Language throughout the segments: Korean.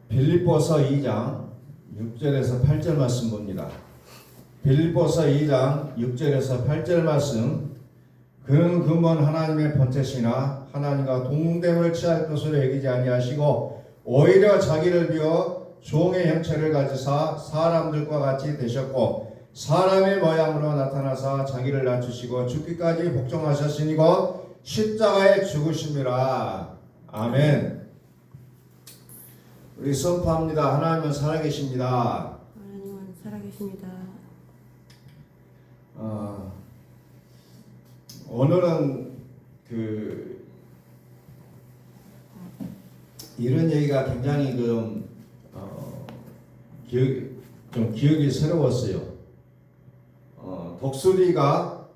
빌립보서 2장 6절에서 8절 말씀 봅니다. 빌립보서 2장 6절에서 8절 말씀. 그는 근본 하나님의 본체시나 하나님과 동등됨을 취할 것으로 여기지 아니하시고 오히려 자기를 비워 종의 형체를 가지사 사람들과 같이 되셨고 사람의 모양으로 나타나사 자기를 낮추시고 죽기까지 복종하셨으니 곧 십자가에 죽으심이라. 아멘. 우리 선포합니다. 하나님은 살아계십니다. 하나님은 살아계십니다. 오늘은 이런 얘기가 굉장히 기억이 새로웠어요. 독수리가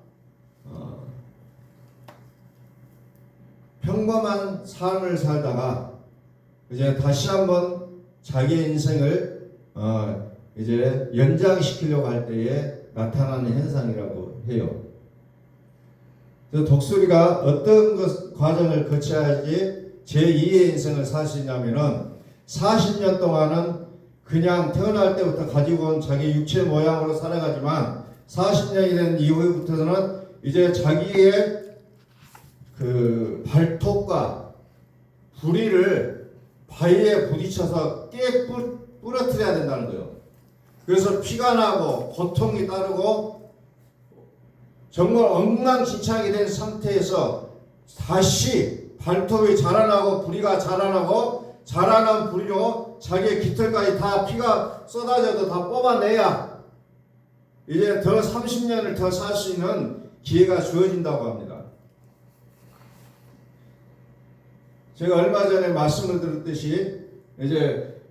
평범한 삶을 살다가 이제 다시 한번 자기의 인생을 이제 연장시키려고 할 때에 나타나는 현상이라고 해요. 그래서 독수리가 어떤 과정을 거쳐야지 제2의 인생을 살 수 있냐면은 40년 동안은 그냥 태어날 때부터 가지고 온 자기 육체 모양으로 살아가지만 40년이 된 이후부터는 이제 자기의 그 발톱과 부리를 바위에 부딪혀서 부러뜨려야 된다는 거예요. 그래서 피가 나고 고통이 따르고 정말 엉망진창이 된 상태에서 다시 발톱이 자라나고 부리가 자라나고 자라난 부리로 자기의 깃털까지 다 피가 쏟아져도 다 뽑아내야 이제 더 30년을 더 살 수 있는 기회가 주어진다고 합니다. 제가 얼마 전에 말씀을 들었듯이 이제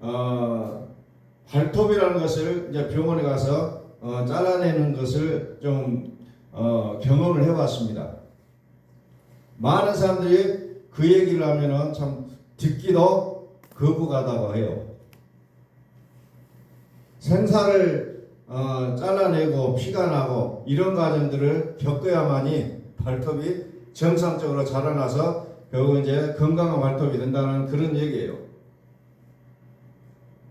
발톱이라는 것을 이제 병원에 가서 잘라내는 것을 좀 경험을 해봤습니다. 많은 사람들이 그 얘기를 하면은 참 듣기도 거부가다고 해요. 생사를 잘라내고 피가 나고 이런 과정들을 겪어야만이 발톱이 정상적으로 자라나서 결국 이제 건강한 발톱이 된다는 그런 얘기예요.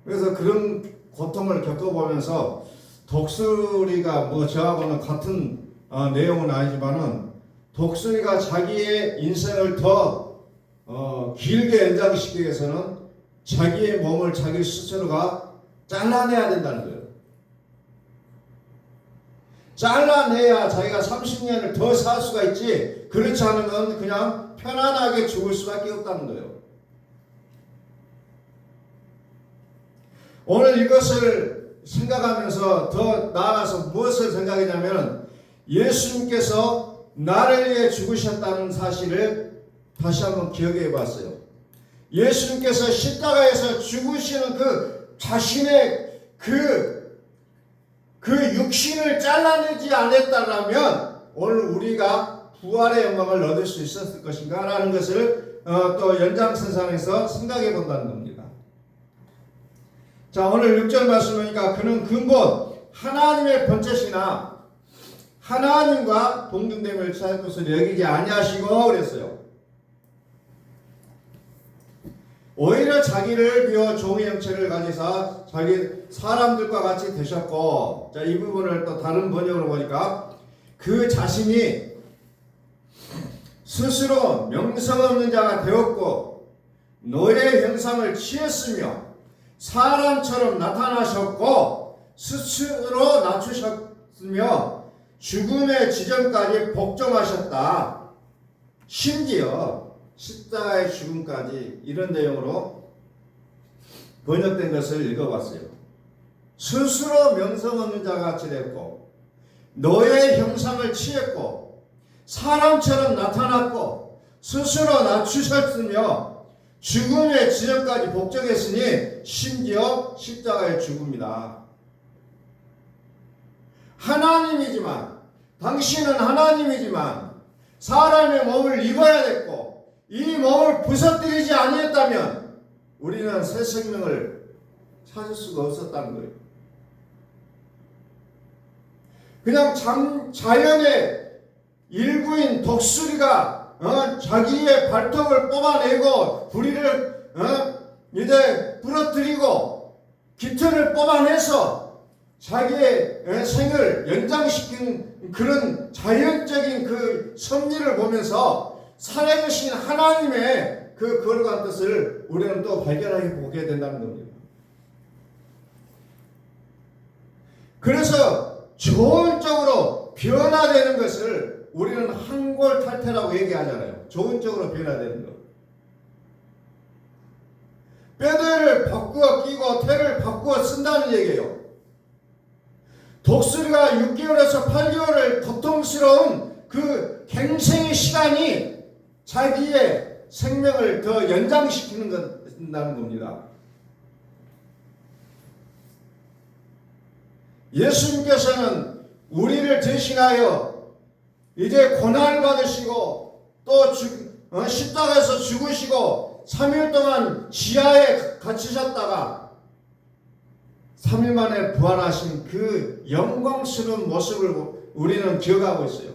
그래서 그런 고통을 겪어보면서 독수리가 뭐 저하고는 같은 내용은 아니지만은 독수리가 자기의 인생을 더 길게 연장시키기 위해서는 자기의 몸을 자기 스스로가 잘라내야 된다는 거예요. 잘라내야 자기가 30년을 더 살 수가 있지, 그렇지 않으면 그냥 편안하게 죽을 수밖에 없다는 거예요. 오늘 이것을 생각하면서 더 나아가서 무엇을 생각했냐면 예수님께서 나를 위해 죽으셨다는 사실을 다시 한번 기억해 봤어요. 예수님께서 십자가에서 죽으시는 그 자신의 그 육신을 잘라내지 않았다면 오늘 우리가 부활의 영광을 얻을 수 있었을 것인가 라는 것을 또 연장선상에서 생각해 본다는 겁니다. 자, 오늘 6절 말씀 보니까 그는 근본 하나님의 본체시나 하나님과 동등됨을 취할 것을 여기지 아니하시고 그랬어요. 오히려 자기를 비워 종의 형체를 가지사 자기 사람들과 같이 되셨고, 자, 이 부분을 또 다른 번역으로 보니까 그 자신이 스스로 명성 없는 자가 되었고 노예 형상을 취했으며 사람처럼 나타나셨고 스스로 낮추셨으며 죽음의 지점까지 복종하셨다. 심지어 십자가의 죽음까지, 이런 내용으로 번역된 것을 읽어봤어요. 스스로 명성 없는 자가 같이 됐고 노예 형상을 취했고 사람처럼 나타났고 스스로 낮추셨으며 죽음의 지점까지 복종했으니 심지어 십자가의 죽음이다. 하나님이지만, 당신은 하나님이지만 사람의 몸을 입어야 됐고 이 몸을 부서뜨리지 아니했다면 우리는 새 생명을 찾을 수가 없었다는 거예요. 그냥 자연의 일부인 독수리가 자기의 발톱을 뽑아내고 부리를 이제 부러뜨리고 깃털을 뽑아내서 자기의 생을 연장시킨 그런 자연적인 그 섭리를 보면서 살아계신 하나님의 그 거룩한 뜻을 우리는 또 발견하게 보게 된다는 겁니다. 그래서 좋은 쪽으로 변화되는 것을 우리는 한골탈태라고 얘기하잖아요. 좋은 쪽으로 변화되는 것. 뼈대를 바꾸어 끼고 태를 바꾸어 쓴다는 얘기예요. 독수리가 6개월에서 8개월을 고통스러운 그 갱생의 시간이 자기의 생명을 더 연장시키는 겁니다. 예수님께서는 우리를 대신하여 이제 고난을 받으시고 또 십자가에서 죽으시고 3일 동안 지하에 갇히셨다가 3일 만에 부활하신 그 영광스러운 모습을 우리는 기억하고 있어요.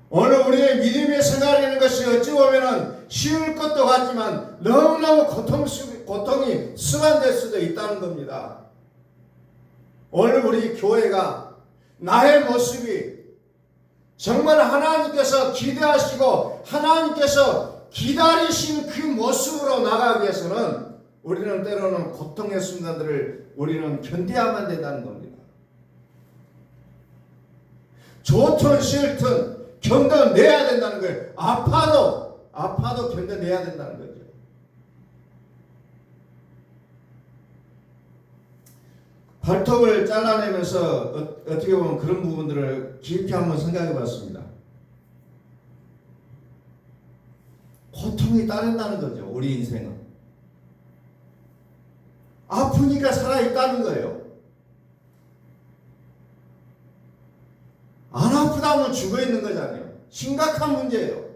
오늘 우리의 믿음의 생활이라는 것이 어찌 보면 쉬울 것도 같지만 너무너무 고통이 수반될 수도 있다는 겁니다. 오늘 우리 교회가 나의 모습이 정말 하나님께서 기대하시고 하나님께서 기다리신 그 모습으로 나가기 위해서는 우리는 때로는 고통의 순간들을 우리는 견뎌야만 된다는 겁니다. 좋든 싫든 견뎌내야 된다는 거예요. 아파도 견뎌내야 된다는 거죠. 발톱을 잘라내면서 어떻게 보면 그런 부분들을 깊이 한번 생각해 봤습니다. 고통이 따른다는 거죠. 우리 인생은. 아프니까 살아있다는 거예요. 안 아프다면 죽어있는 거잖아요. 심각한 문제예요.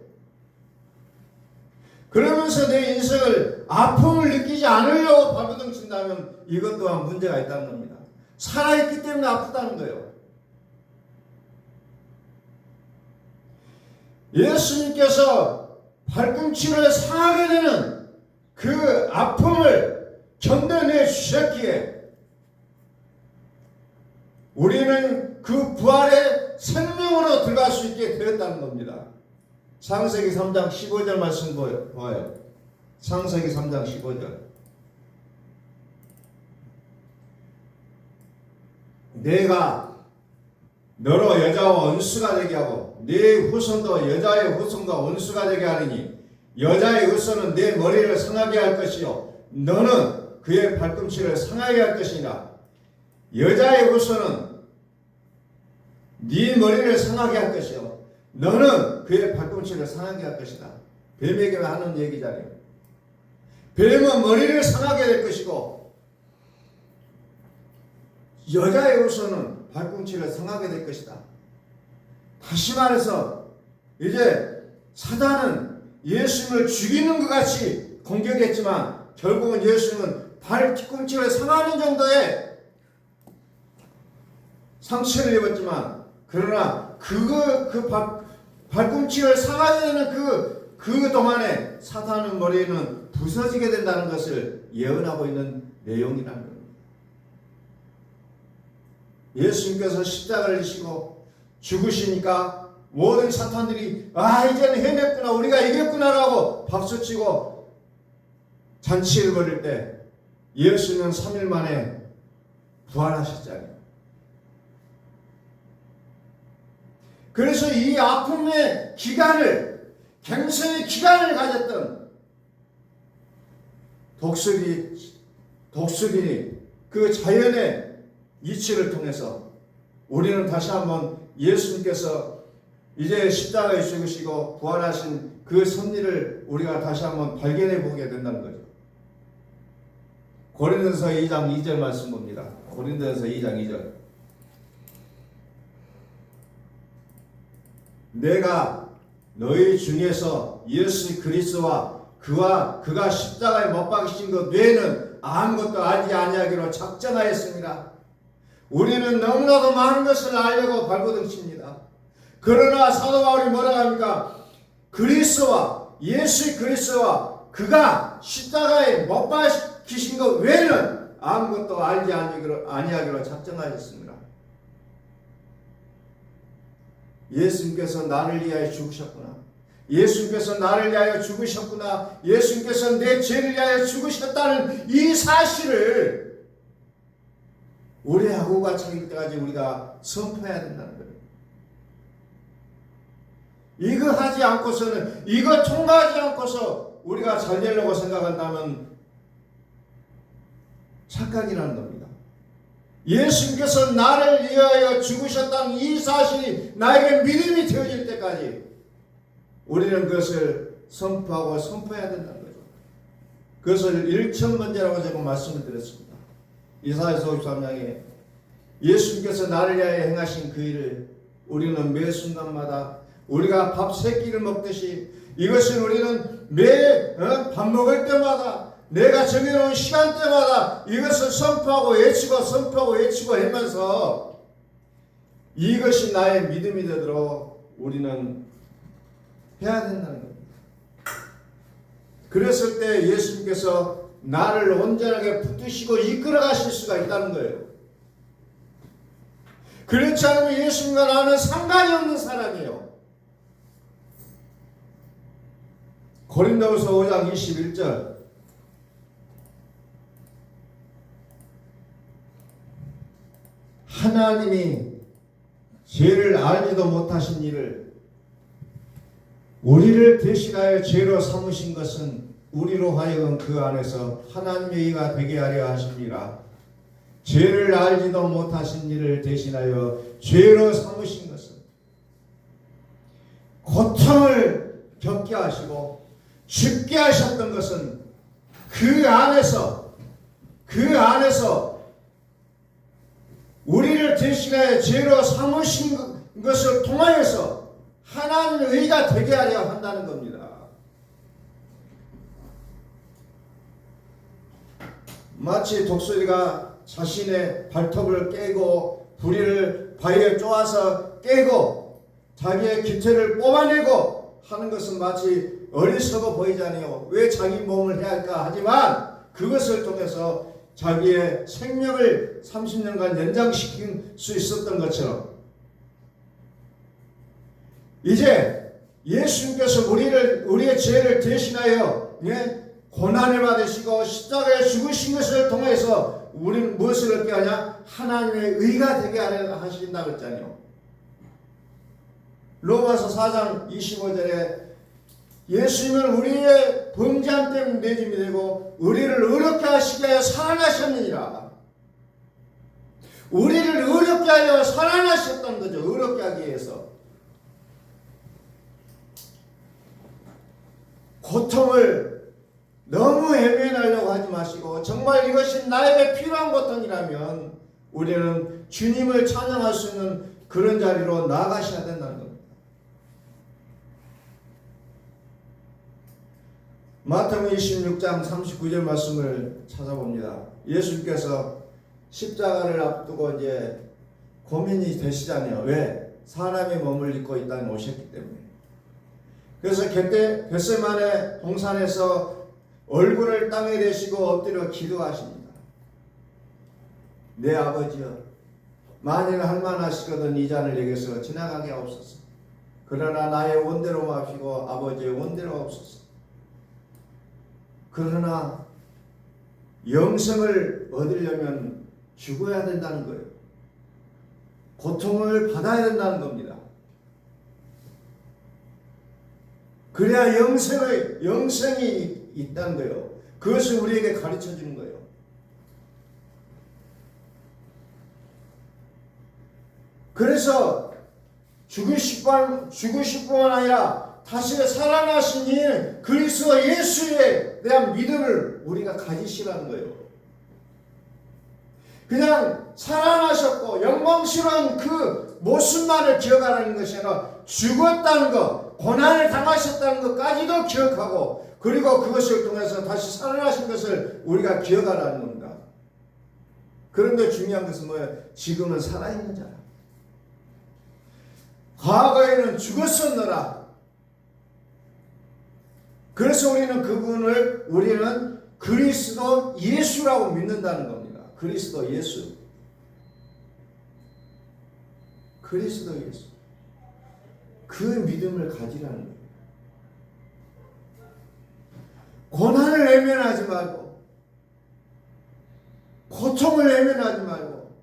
그러면서 내 인생을 아픔을 느끼지 않으려고 발버둥 친다면 이것 또한 문제가 있다는 겁니다. 살아있기 때문에 아프다는 거예요. 예수님께서 발꿈치를 상하게 되는 그 아픔을 견뎌내 주셨기에 우리는 그 부활의 생명으로 들어갈 수 있게 되었다는 겁니다. 창세기 3장 15절 말씀 보아요. 창세기 3장 15절. 내가 너로 여자와 원수가 되게 하고 네 후손도 여자의 후손과 원수가 되게 하리니 여자의 후손은 내 머리를 상하게 할 것이요 너는 그의 발꿈치를 상하게 할 것이니라. 여자의 후손은 네 머리를 상하게 할 것이요 너는 그의 발꿈치를 상하게 할 것이다. 뱀에게 하는 얘기잖아요. 뱀은 머리를 상하게 될 것이고 여자의 후손은 발꿈치를 상하게 될 것이다. 다시 말해서 이제 사단은 예수님을 죽이는 것 같이 공격했지만 결국은 예수님은 발꿈치를 상하는 정도의 상처를 입었지만 그러나 발꿈치를 상하게 되는 그 동안에 사탄의 머리는 부서지게 된다는 것을 예언하고 있는 내용이라는 겁니다. 예수님께서 십자가를 지시고 죽으시니까 모든 사탄들이 이제는 해냈구나 우리가 이겼구나라고 박수치고 잔치를 벌일 때 예수님은 3일 만에 부활하셨잖아요. 그래서 이 아픔의 기간을 갱생의 기간을 가졌던 독수리 그 자연의 이치를 통해서 우리는 다시 한번 예수님께서 이제 십자가에 죽으시고 부활하신 그 섭리를 우리가 다시 한번 발견해 보게 된다는 거죠. 고린도전서 2장 2절 말씀 봅니다. 고린도전서 2장 2절. 내가 너희 중에서 예수 그리스도와 그가 십자가에 못 박히신 것 외에는 아무것도 알지 아니하기로 작정하였습니다. 우리는 너무나도 많은 것을 알려고 발버둥 칩니다. 그러나 사도 바울이 뭐라고 합니까? 예수 그리스도와 그가 십자가에 못 박히신 것 외에는 아무것도 알지 아니하기로 작정하셨습니다. 예수님께서 나를 위하여 죽으셨구나. 예수님께서 나를 위하여 죽으셨구나. 예수님께서 내 죄를 위하여 죽으셨다는 이 사실을 우리 하고가 차길 때까지 우리가 선포해야 된다는 거예요. 이거 하지 않고서는, 이거 통과하지 않고서 우리가 잘 되려고 생각한다면 착각이라는 겁니다. 예수님께서 나를 위하여 죽으셨다는 이 사실이 나에게 믿음이 되어질 때까지 우리는 그것을 선포하고 선포해야 된다는 거죠. 그것을 일천번제라고 제가 말씀을 드렸습니다. 이사야서 53장에 예수님께서 나를 위하여 행하신 그 일을 우리는 매 순간마다 우리가 밥 세 끼를 먹듯이 이것을 우리는 매 밥 먹을 때마다 내가 정해놓은 시간대마다 이것을 선포하고 외치고 선포하고 외치고 하면서 이것이 나의 믿음이 되도록 우리는 해야 된다는 겁니다. 그랬을 때 예수님께서 나를 온전하게 붙드시고 이끌어 가실 수가 있다는 거예요. 그렇지 않으면 예수님과 나는 상관이 없는 사람이에요. 고린도후서 5장 21절 하나님이 죄를 알지도 못하신 일을 우리를 대신하여 죄로 삼으신 것은 우리로 하여금 그 안에서 하나님의 의가 되게 하려 하십니다. 죄를 알지도 못하신 일을 대신하여 죄로 삼으신 것은 고통을 겪게 하시고 죽게 하셨던 것은 그 안에서 우리를 대신하여 죄로 삼으신 것을 통하여서 하나님의 의가 되게 하려 한다는 겁니다. 마치 독수리가 자신의 발톱을 깨고 부리를 바위에 쪼아서 깨고 자기의 기태를 뽑아내고 하는 것은 마치 어리석어 보이잖아요. 왜 자기 몸을 해야 할까 하지만 그것을 통해서 자기의 생명을 30년간 연장시킬 수 있었던 것처럼 이제 예수님께서 우리의 죄를 대신하여 고난을 받으시고 십자가에 죽으신 것을 통해서 우리는 무엇을 얻게 하냐? 하나님의 의가 되게 하신다고 했잖아요. 로마서 4장 25절에 예수님은 우리의 범죄함 때문에 내짐이 되고 우리를 의롭게 하시기 위하여 살아나셨느니라. 우리를 의롭게 하여 살아나셨던 거죠. 의롭게 하기 위해서. 고통을 너무 외면하려고 하지 마시고 정말 이것이 나에게 필요한 고통이라면 우리는 주님을 찬양할 수 있는 그런 자리로 나아가셔야 된다는 겁니다. 마태복음 26장 39절 말씀을 찾아봅니다. 예수님께서 십자가를 앞두고 이제 고민이 되시잖아요. 왜? 사람의 몸을 입고 이 땅에 오셨기 때문에. 그래서 겟세마네 동산에서 얼굴을 땅에 대시고 엎드려 기도하십니다. 내 아버지여, 만일 할만하시거든 이 잔을 내게서 지나가게 하옵소서. 그러나 나의 원대로 마시고 아버지의 원대로 하옵소서. 그러나 영생을 얻으려면 죽어야 된다는 거예요. 고통을 받아야 된다는 겁니다. 그래야 영생이 있다는 거예요. 그것을 우리에게 가르쳐 주는 거예요. 그래서 죽으실 뿐만 아니라 다시 살아나신 이 그리스도 예수에 대한 믿음을 우리가 가지시라는 거예요. 그냥 살아나셨고 영광스러운 그 모습만을 기억하라는 것이 아니라 죽었다는 것, 고난을 당하셨다는 것까지도 기억하고 그리고 그것을 통해서 다시 살아나신 것을 우리가 기억하라는 겁니다. 그런데 중요한 것은 뭐예요? 지금은 살아있는 자라. 과거에는 죽었었느라 그래서 우리는 그리스도 예수라고 믿는다는 겁니다. 그리스도 예수. 그리스도 예수. 그 믿음을 가지라는 거예요. 고난을 외면하지 말고, 고통을 외면하지 말고,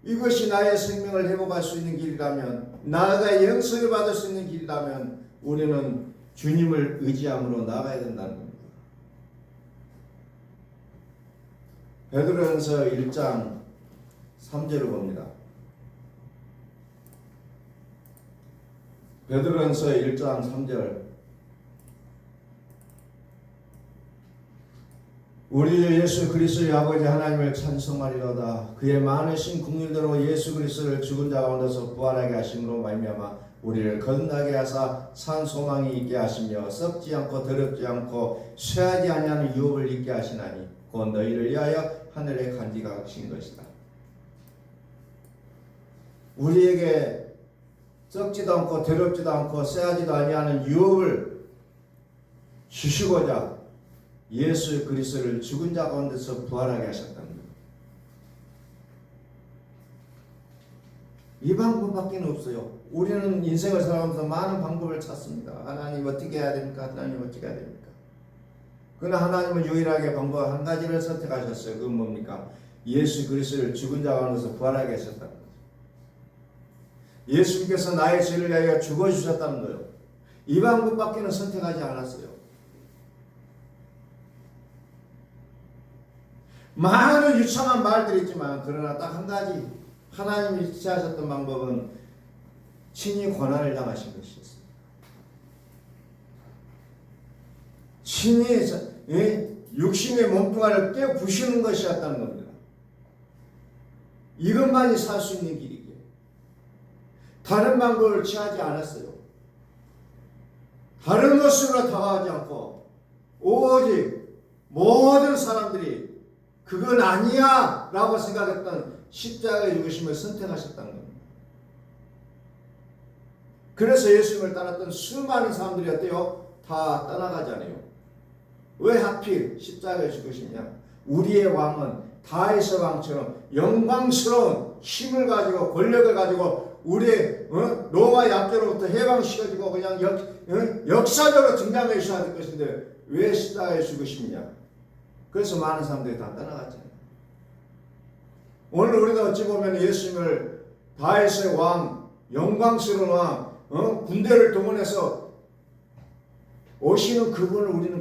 이것이 나의 생명을 회복할 수 있는 길이라면, 나아가 영생을 받을 수 있는 길이라면 우리는 주님을 의지함으로 나아가야 된다는 겁니다. 베드로전서 1장 3절을 봅니다. 베드로전서 1장 3절. 우리 주 예수 그리스도의 아버지 하나님을 찬송하리로다. 그의 많으신 긍휼대로 예수 그리스도를 죽은 자 가운데서 부활하게 하심으로 말미암아 우리를 거듭나게 하사 산 소망이 있게 하시며 썩지 않고 더럽지 않고 쇠하지 아니하는 유업을 있게 하시나니 곧 너희를 위하여 하늘에 간지가 하신 것이다. 우리에게 썩지도 않고 더럽지도 않고 쇠하지도 아니하는 유업을 주시고자 예수 그리스도를 죽은 자 가운데서 부활하게 하셨다는 거예요. 이 방법밖에 없어요. 우리는 인생을 살아가면서 많은 방법을 찾습니다. 하나님 어떻게 해야 됩니까? 하나님 어떻게 해야 됩니까? 그러나 하나님은 유일하게 방법 한 가지를 선택하셨어요. 그건 뭡니까? 예수 그리스도를 죽은 자 가운데서 부활하게 하셨다는 거죠. 예수님께서 나의 죄를 위하여 죽어주셨다는 거예요. 이 방법밖에는 선택하지 않았어요. 많은 유창한 말들이 있지만 그러나 딱 한 가지 하나님이 취하셨던 방법은 친히 고난을 당하신 것이었습니다. 친히 육신의 몸뚱아리를 깨부시는 것이었다는 겁니다. 이것만이 살 수 있는 길이기에 다른 방법을 취하지 않았어요. 다른 것으로 다가가지 않고 오직 모든 사람들이 그건 아니야 라고 생각했던 십자가의 죽으심을 선택하셨다는 겁니다. 그래서 예수님을 따랐던 수많은 사람들이 어때요? 다 떠나가잖아요. 왜 하필 십자가의 죽으심이냐? 우리의 왕은 다윗의 왕처럼 영광스러운 힘을 가지고 권력을 가지고 우리의 로마의 압제로부터 해방시켜주고 그냥 역사적으로 등장해 주셔야 될 것인데 왜 십자가의 죽으심이냐? 그래서 많은 사람들이 다 떠나갔잖아요. 오늘 우리가 어찌 보면 예수님을 다윗의 왕, 영광스러운 왕, 군대를 동원해서 오시는 그분을 우리는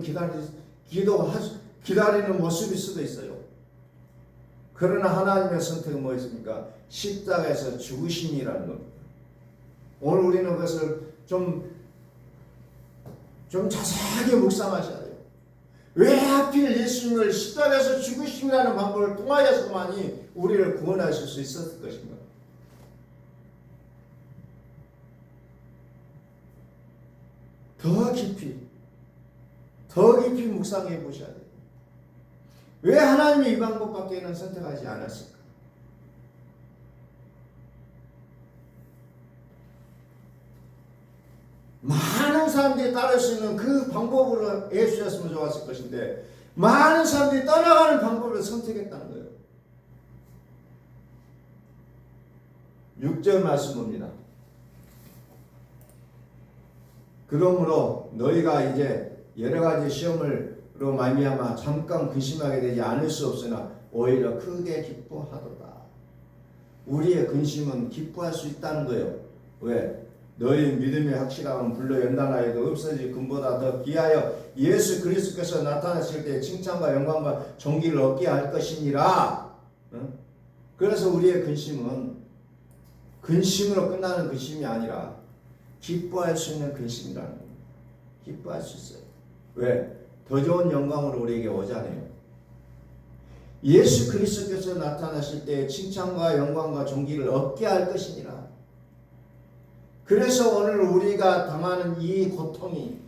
기다리는 모습일 수도 있어요. 그러나 하나님의 선택은 뭐였습니까? 십자가에서 죽으심이라는 겁니다. 오늘 우리는 그것을 좀 자세하게 묵상하셔야 돼요. 왜 하필 예수님을 십자가에서 죽으심이라는 방법을 통하여서만이 우리를 구원하실 수 있었을 것인가? 더 깊이 묵상해 보셔야 돼요. 왜 하나님이 이 방법밖에는 선택하지 않았을까? 많은 사람들이 따를 수 있는 그 방법으로 해주셨으면 좋았을 것인데 많은 사람들이 떠나가는 방법을 선택했다는 거예요. 6절 말씀 봅니다. 그러므로 너희가 이제 여러 가지 시험으로 말미암아 잠깐 근심하게 되지 않을 수 없으나 오히려 크게 기뻐하도다. 우리의 근심은 기뻐할 수 있다는 거예요. 왜? 너희 믿음의 확실함은 불로 연단하여도 없어질 금보다 더 귀하여 예수 그리스도께서 나타나실 때 칭찬과 영광과 존귀를 얻게 할 것이니라. 그래서 우리의 근심은 근심으로 끝나는 근심이 아니라 기뻐할 수 있는 근심이라는 겁니다. 기뻐할 수 있어요. 왜? 더 좋은 영광으로 우리에게 오잖아요. 예수 그리스도께서 나타나실 때 칭찬과 영광과 존귀를 얻게 할 것이니라. 그래서 오늘 우리가 당하는 이 고통이,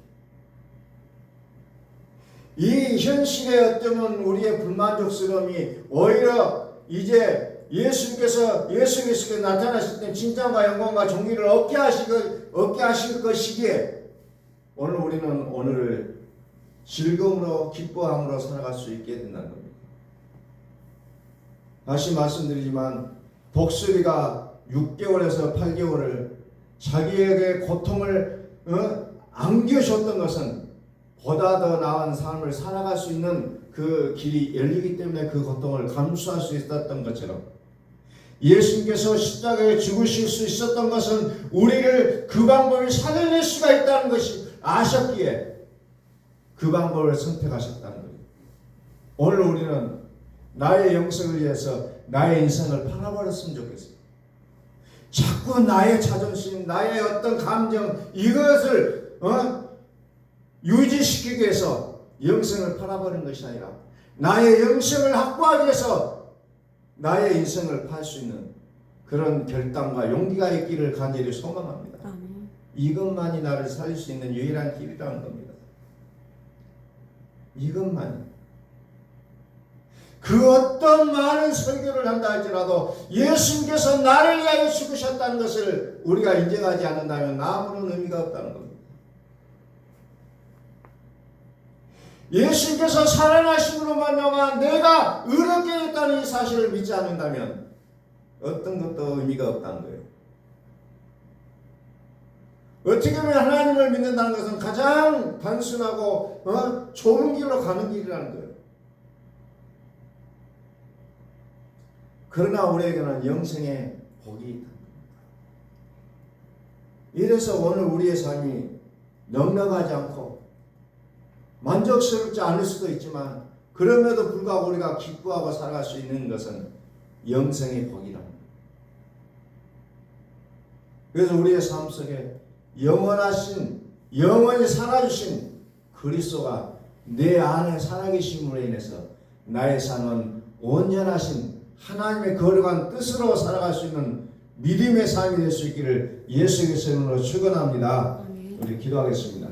이 현실의 어쩌면 우리의 불만족스러움이 오히려 이제 예수 그리스도께서 나타나실 때 칭찬과 영광과 존귀를 얻게 하실 것이기에 오늘 우리는 오늘을 즐거움으로 기뻐함으로 살아갈 수 있게 된다는 겁니다. 다시 말씀드리지만 독수리가 6개월에서 8개월을 자기에게 고통을 안겨줬던 것은 보다 더 나은 삶을 살아갈 수 있는 그 길이 열리기 때문에 그 고통을 감수할 수 있었던 것처럼 예수님께서 십자가에 죽으실 수 있었던 것은 우리를 그 방법을 살려낼 수가 있다는 것이 아셨기에 그 방법을 선택하셨다는 거예요. 오늘 우리는 나의 영생을 위해서 나의 인생을 팔아버렸으면 좋겠어요. 자꾸 나의 자존심, 나의 어떤 감정 이것을 유지시키기 위해서 영생을 팔아버린 것이 아니라 나의 영생을 확보하기 위해서 나의 인생을 팔 수 있는 그런 결단과 용기가 있기를 간절히 소망합니다. 아멘. 이것만이 나를 살릴 수 있는 유일한 길이라는 겁니다. 이것만이. 그 어떤 많은 설교를 한다 할지라도 예수님께서 나를 위하여 죽으셨다는 것을 우리가 인정하지 않는다면 아무런 의미가 없다는 겁니다. 예수님께서 살아나심으로 말미암아 내가 의롭게 됐다는 이 사실을 믿지 않는다면 어떤 것도 의미가 없다는 거예요. 어떻게 보면 하나님을 믿는다는 것은 가장 단순하고 좁은 길로 가는 길이라는 거예요. 그러나 우리에게는 영생의 복이 있다. 이래서 오늘 우리의 삶이 넉넉하지 않고 만족스럽지 않을 수도 있지만 그럼에도 불구하고 우리가 기뻐하고 살아갈 수 있는 것은 영생의 복이랍니다. 그래서 우리의 삶 속에 영원하신 영원히 살아주신 그리스도가 내 안에 살아계심으로 인해서 나의 삶은 온전하신 하나님의 거룩한 뜻으로 살아갈 수 있는 믿음의 삶이 될 수 있기를 예수의 이름으로 축원합니다. 우리 기도하겠습니다.